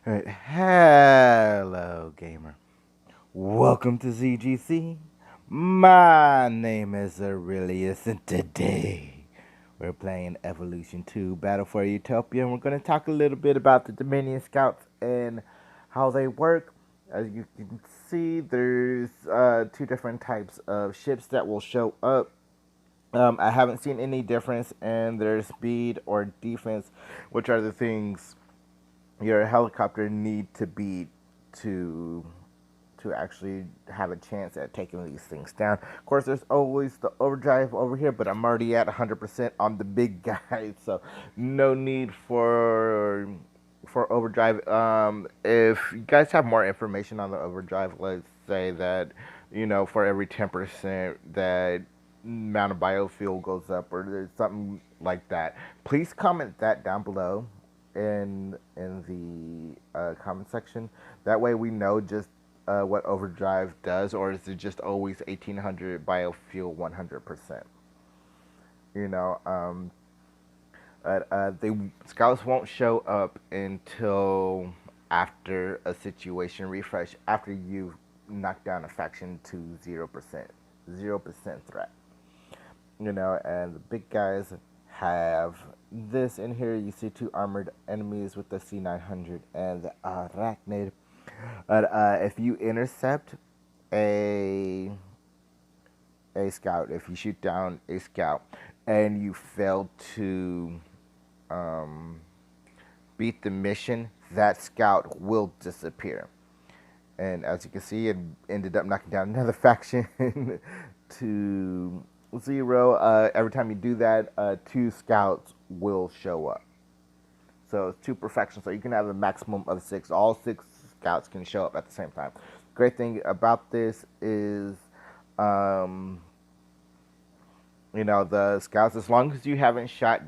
Alright, hello gamer. Welcome to ZGC. My name is Zirillius and today we're playing Evolution 2 Battle for Utopia and we're going to talk a little bit about the Dominion Scouts and how they work. As you can see, there's two different types of ships that will show up. I haven't seen any difference in their speed or defense, which are the things your helicopter need to be to actually have a chance at taking these things down. Of course, there's always the overdrive over here, but I'm already at 100% on the big guy, so no need for overdrive. If you guys have more information on the overdrive, let's say that for every 10% that amount of biofuel goes up, or there's something like that, please comment that down below in the comment section. That way we know just what overdrive does, or is it just always 1800 biofuel 100%? You know, the scouts won't show up until after a situation refresh, after you've knocked down a faction to 0% threat. And the big guys have this in here. You see two armored enemies with the C900 and the Arachnid. If you intercept a scout, if you shoot down a scout and you fail to beat the mission, that scout will disappear. And as you can see, it ended up knocking down another faction to 0. Every time you do that, two scouts will show up. So it's two perfection. So you can have a maximum of 6. All 6 scouts can show up at the same time. Great thing about this is, the scouts, as long as you haven't shot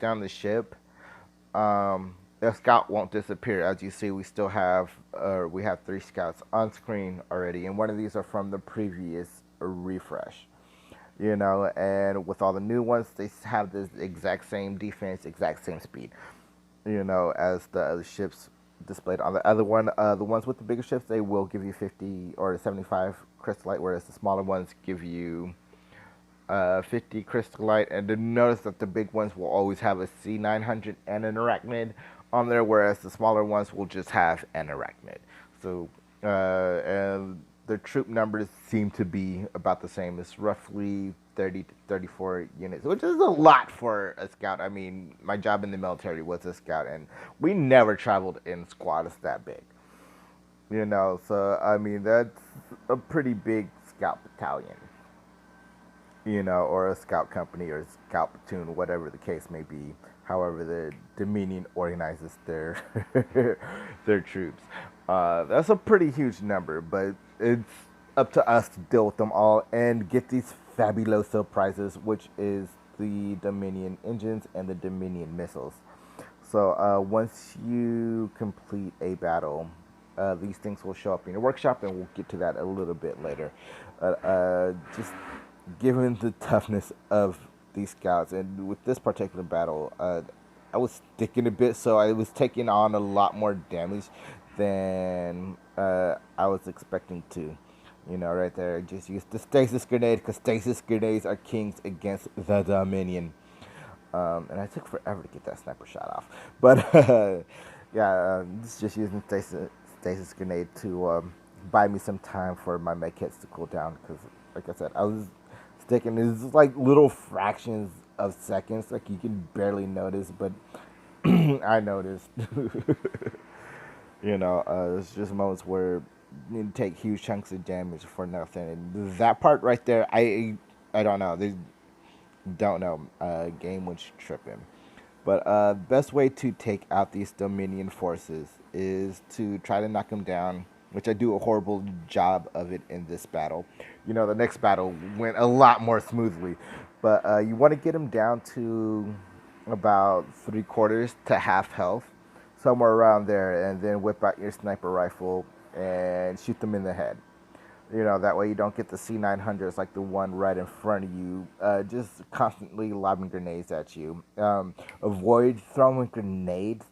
down the ship, the scout won't disappear. As you see, we still have we have 3 scouts on screen already, and one of these are from the previous refresh. And with all the new ones, they have this exact same defense, exact same speed, as the other ships displayed on the other one. The ones with the bigger ships, they will give you 50 or 75 crystallite, whereas the smaller ones give you 50 crystallite. And then notice that the big ones will always have a C900 and an arachnid on there, whereas the smaller ones will just have an arachnid. So, and the troop numbers seem to be about the same. It's roughly 30 to 34 units, which is a lot for a scout. I mean, my job in the military was a scout, and we never traveled in squads that big. So I mean, that's a pretty big scout battalion, or a scout company or scout platoon, whatever the case may be. However, the Dominion organizes their their troops. That's a pretty huge number, but it's up to us to deal with them all and get these fabuloso prizes, which is the Dominion engines and the Dominion missiles. So once you complete a battle, these things will show up in your workshop, and we'll get to that a little bit later. Just given the toughness of these scouts, and with this particular battle, I was sticking a bit, so I was taking on a lot more damage than I was expecting to. Right there, I just used the stasis grenade, because stasis grenades are kings against the Dominion. And I took forever to get that sniper shot off. But yeah, just using stasis grenade to buy me some time for my med kits to cool down. Because, like I said, I was sticking. It's like little fractions of seconds, like you can barely notice, but I noticed. It's just moments where you take huge chunks of damage for nothing. And that part right there, I don't know. Don't know. Game was tripping. But best way to take out these Dominion forces is to try to knock them down, which I do a horrible job of it in this battle. The next battle went a lot more smoothly. But you want to get them down to about 3/4 to half health, somewhere around there, and then whip out your sniper rifle and shoot them in the head. That way you don't get the C900s like the one right in front of you, just constantly lobbing grenades at you. Avoid throwing grenades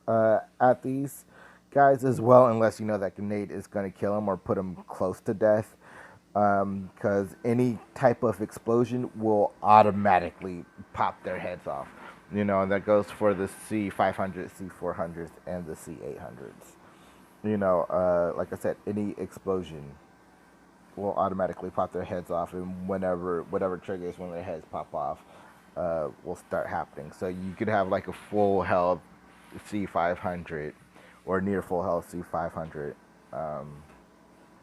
at these guys as well, unless you know that grenade is going to kill them or put them close to death. Because any type of explosion will automatically pop their heads off. You know, and that goes for the C500, C400s, and the C800s. You know, like I said, any explosion will automatically pop their heads off, and whatever triggers when their heads pop off will start happening. So you could have like a full health C500 or near full health C500,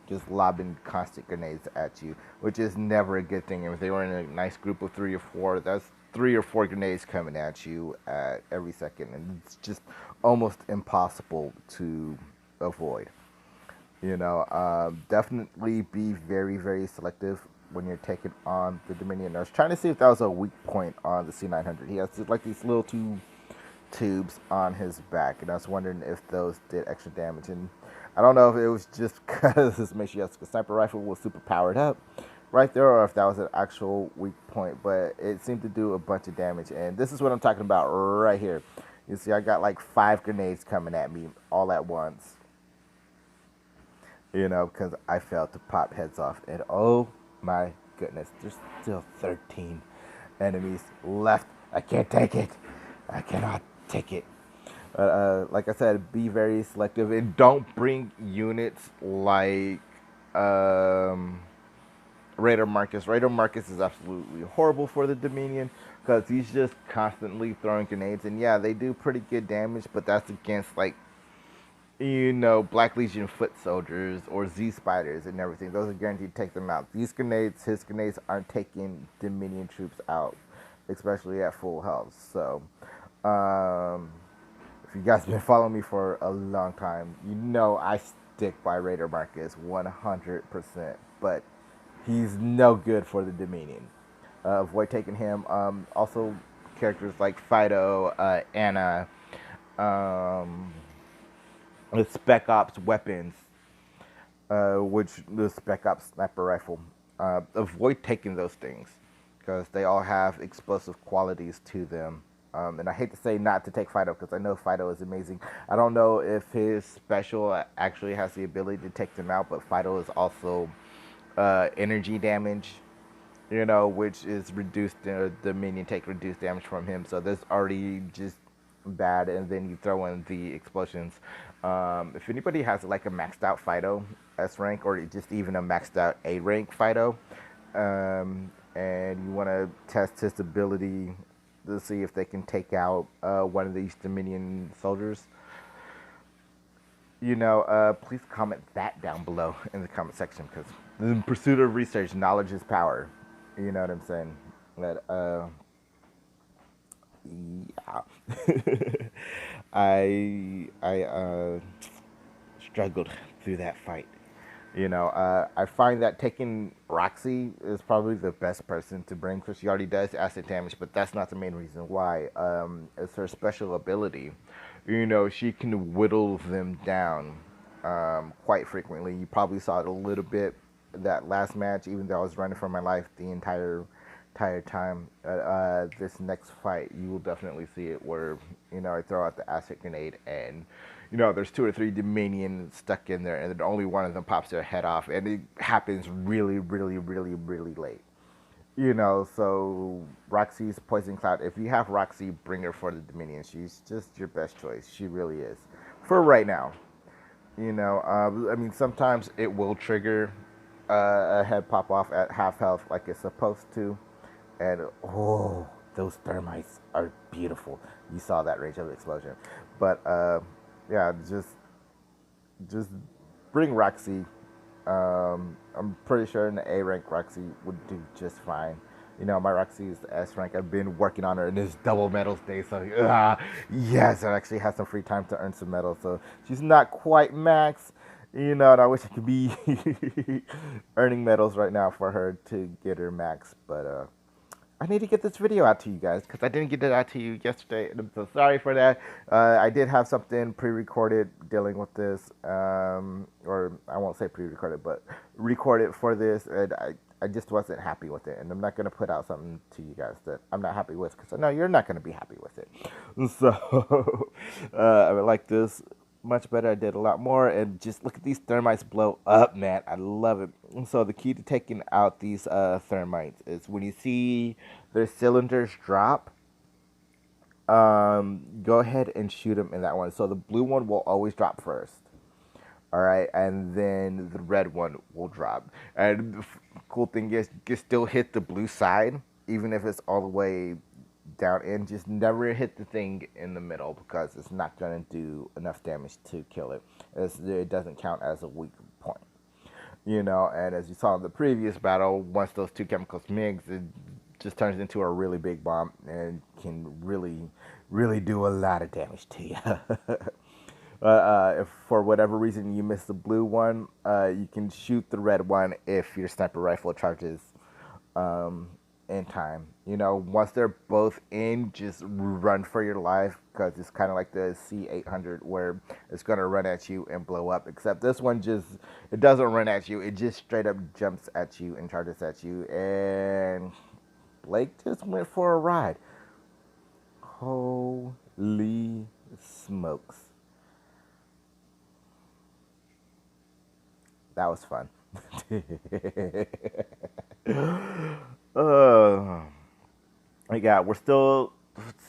just lobbing constant grenades at you, which is never a good thing. If they were in a nice group of 3 or 4, that's 3 or 4 grenades coming at you at every second, and it's just almost impossible to avoid. You know, definitely be very, very selective when you're taking on the Dominion. I was trying to see if that was a weak point on the C900. He has like these little two tubes on his back, and I was wondering if those did extra damage. And I don't know if it was just because this Matryoshka sniper rifle was super powered up right there, or if that was an actual weak point, but it seemed to do a bunch of damage. And this is what I'm talking about right here. You see, I got like 5 grenades coming at me all at once. You know, because I failed to pop heads off. And oh my goodness, there's still 13 enemies left. I can't take it. I cannot take it. Like I said, be very selective and don't bring units like Raider Marcus. Raider Marcus is absolutely horrible for the Dominion because he's just constantly throwing grenades. And yeah, they do pretty good damage, but that's against like, you know, Black Legion foot soldiers or Z spiders and everything. Those are guaranteed to take them out. These grenades, his grenades, aren't taking Dominion troops out, especially at full health. So, if you guys been following me for a long time, you know I stick by Raider Marcus 100%. But he's no good for the Dominion. Avoid taking him. Also, characters like Fido, Anna, the Spec Ops weapons, which the Spec Ops sniper rifle. Avoid taking those things because they all have explosive qualities to them. And I hate to say not to take Fido because I know Fido is amazing. I don't know if his special actually has the ability to take them out, but Fido is also energy damage, you know, which is reduced. The minion take reduced damage from him, so that's already just bad. And then you throw in the explosions. If anybody has like a maxed out Fido S rank or just even a maxed out A rank Fido, and you want to test his ability to see if they can take out one of these Dominion soldiers, you know, please comment that down below in the comment section because in pursuit of research, knowledge is power. You know what I'm saying? But yeah, I struggled through that fight. You know, I find that taking Roxy is probably the best person to bring because she already does acid damage, but that's not the main reason why. It's her special ability. You know, she can whittle them down quite frequently. You probably saw it a little bit that last match, even though I was running for my life the entire time. This next fight, you will definitely see it where, you know, I throw out the acid grenade and, you know, there's 2 or 3 Dominion stuck in there and then only one of them pops their head off and it happens really, really, really, really late. You know, so Roxy's Poison Cloud, if you have Roxy, bring her for the Dominion. She's just your best choice. She really is. For right now. You know, I mean, sometimes it will trigger a head pop off at half health like it's supposed to. And oh, those thermites are beautiful. You saw that range of explosion. But yeah, just bring Roxy. I'm pretty sure in the A rank Roxy would do just fine. You know, my Roxy is the S rank. I've been working on her in this double medals day, so yes, I actually had some free time to earn some medals. So she's not quite max, you know, and I wish I could be earning medals right now for her to get her max, but I need to get this video out to you guys because I didn't get it out to you yesterday. I'm so sorry for that. I did have something pre-recorded dealing with this, or I won't say pre-recorded, but recorded for this, and I just wasn't happy with it, and I'm not gonna put out something to you guys that I'm not happy with, because I know you're not gonna be happy with it. So I would like this much better. I did a lot more, and just look at these thermites blow up, man. I love it. So the key to taking out these thermites is when you see their cylinders drop, go ahead and shoot them in that one. So the blue one will always drop first. All right, and then the red one will drop. And the cool thing is, you can still hit the blue side, even if it's all the way down in. Just never hit the thing in the middle, because it's not going to do enough damage to kill it. It doesn't count as a weak point. And as you saw in the previous battle, once those two chemicals mix, it just turns into a really big bomb and can really, really do a lot of damage to you. If for whatever reason you miss the blue one, you can shoot the red one if your sniper rifle charges in time. Once they're both in, just run for your life, because it's kind of like the C800 where it's going to run at you and blow up. Except this one it doesn't run at you. It just straight up jumps at you and charges at you. And Blake just went for a ride. Holy smokes. That was fun. We're still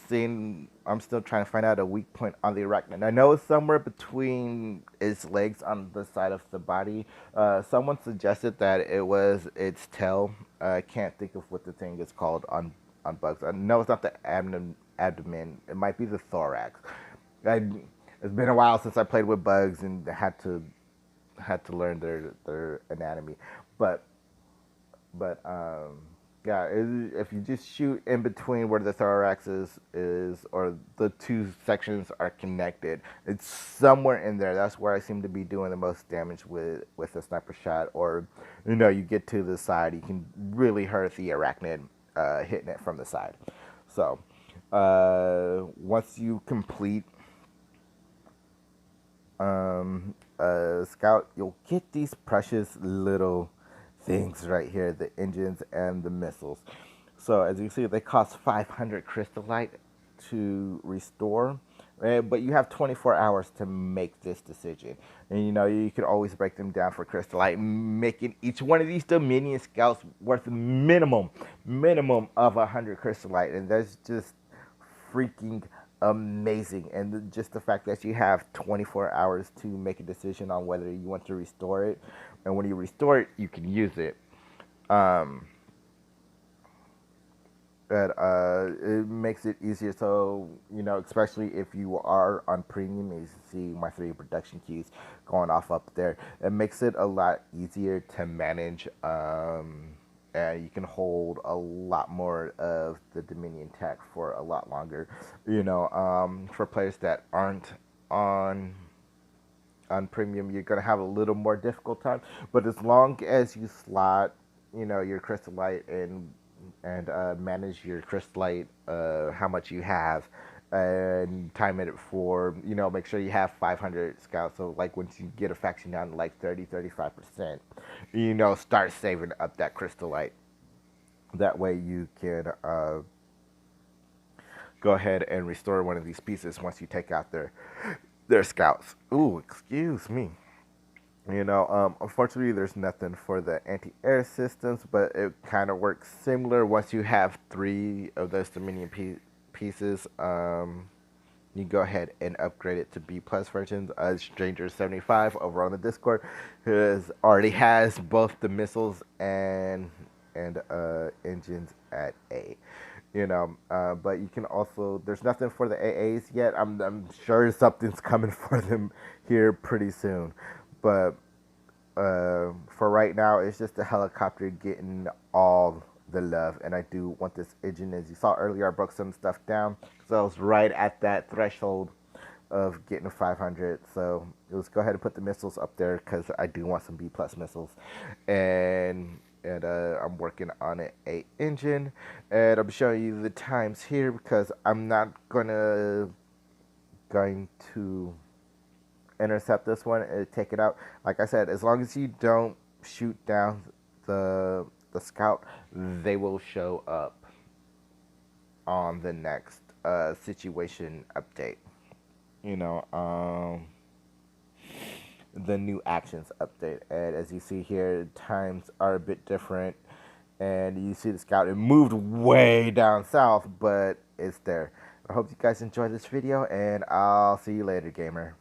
seeing. I'm still trying to find out a weak point on the arachnid. I know it's somewhere between its legs on the side of the body. Someone suggested that it was its tail. I can't think of what the thing is called on bugs. I know it's not the abdomen. It might be the thorax. It's been a while since I played with bugs and had to learn their anatomy, but yeah, if you just shoot in between where the thorax is or the two sections are connected, it's somewhere in there. That's where I seem to be doing the most damage with a sniper shot. Or you get to the side, you can really hurt the arachnid hitting it from the side. So once you complete Scout, you'll get these precious little things right here, the engines and the missiles. So as you see, they cost 500 crystallite to restore, but you have 24 hours to make this decision. And you can always break them down for crystallite, making each one of these Dominion Scouts worth minimum of 100 crystallite. And that's just freaking amazing. And just the fact that you have 24 hours to make a decision on whether you want to restore it, and when you restore it, you can use it. It makes it easier. So especially if you are on premium, you see my 3 production keys going off up there. It makes it a lot easier to manage. And you can hold a lot more of the Dominion tech for a lot longer. For players that aren't on premium, you're gonna have a little more difficult time. But as long as you slot, your crystallite and manage your crystallite, how much you have, and time it for, make sure you have 500 scouts. So like once you get a faction down to like 35%, start saving up that crystallite. That way you can go ahead and restore one of these pieces once you take out their scouts. Ooh, excuse me. Unfortunately, there's nothing for the anti-air systems, but it kind of works similar. Once you have 3 of those Dominion pieces, you go ahead and upgrade it to B+ versions. Stranger75 over on the Discord already has both the missiles and engines at A. But you can also, there's nothing for the AAs yet. I'm sure something's coming for them here pretty soon. But for right now, it's just a helicopter getting all the love. And I do want this engine. As you saw earlier, I broke some stuff down, so I was right at that threshold of getting 500. So let's go ahead and put the missiles up there, because I do want some B+ missiles. And I'm working on a engine, and I'm showing you the times here because I'm not going to intercept this one and take it out. Like I said, as long as you don't shoot down the the scout, they will show up on the next situation update. You know, the new actions update. And as you see here, times are a bit different. And you see the scout, it moved way down south, but it's there. I hope you guys enjoyed this video, and I'll see you later, gamer.